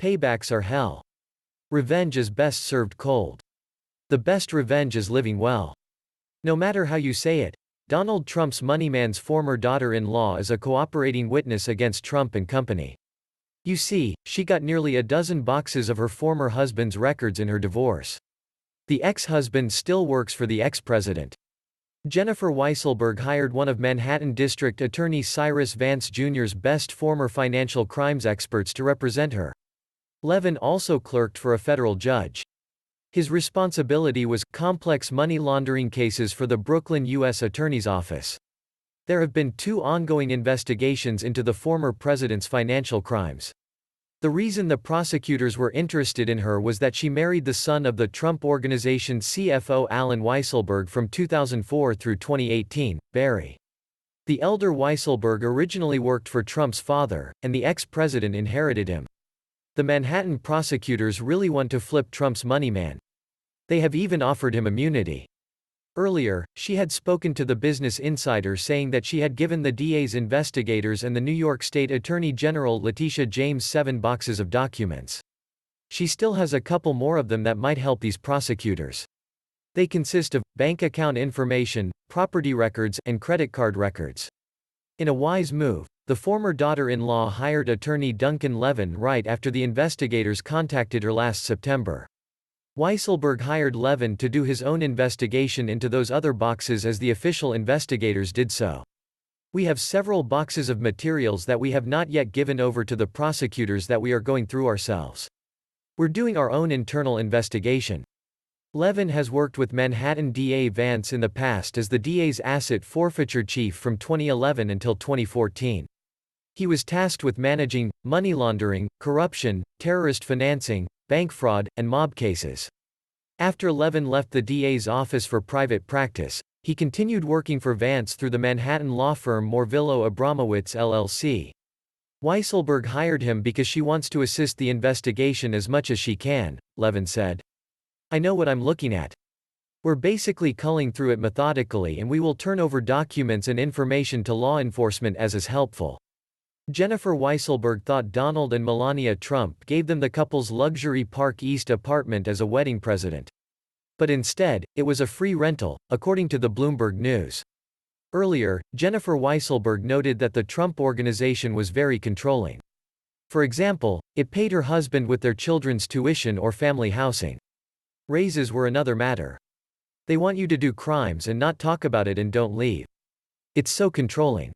Paybacks are hell. Revenge is best served cold. The best revenge is living well. No matter how you say it, Donald Trump's moneyman's former daughter-in-law is a cooperating witness against Trump and company. You see, she got nearly a dozen boxes of her former husband's records in her divorce. The ex-husband still works for the ex-president. Jennifer Weisselberg hired one of Manhattan District Attorney Cyrus Vance Jr.'s best former financial crimes experts to represent her. Levin also clerked for a federal judge. His responsibility was complex money laundering cases for the Brooklyn U.S. Attorney's Office. There have been 2 ongoing investigations into the former president's financial crimes. The reason the prosecutors were interested in her was that she married the son of the Trump Organization's CFO Alan Weisselberg from 2004 through 2018, Barry. The elder Weisselberg originally worked for Trump's father, and the ex-president inherited him. The Manhattan prosecutors really want to flip Trump's moneyman. They have even offered him immunity. Earlier, she had spoken to the Business Insider saying that she had given the DA's investigators and the New York State Attorney General Letitia James 7 boxes of documents. She still has a couple more of them that might help these prosecutors. They consist of bank account information, property records, and credit card records. In a wise move, the former daughter-in-law hired attorney Duncan Levin right after the investigators contacted her last September. Weisselberg hired Levin to do his own investigation into those other boxes as the official investigators did so. We have several boxes of materials that we have not yet given over to the prosecutors that we are going through ourselves. We're doing our own internal investigation. Levin has worked with Manhattan DA Vance in the past as the DA's asset forfeiture chief from 2011 until 2014. He was tasked with managing money laundering, corruption, terrorist financing, bank fraud, and mob cases. After Levin left the DA's office for private practice, he continued working for Vance through the Manhattan law firm Morvillo Abramowitz LLC. Weisselberg hired him because she wants to assist the investigation as much as she can, Levin said. I know what I'm looking at. We're basically culling through it methodically, and we will turn over documents and information to law enforcement as is helpful. Jennifer Weisselberg thought Donald and Melania Trump gave them the couple's luxury Park East apartment as a wedding present. But instead, it was a free rental, according to the Bloomberg News. Earlier, Jennifer Weisselberg noted that the Trump Organization was very controlling. For example, it paid her husband with their children's tuition or family housing. Raises were another matter. They want you to do crimes and not talk about it and don't leave. It's so controlling.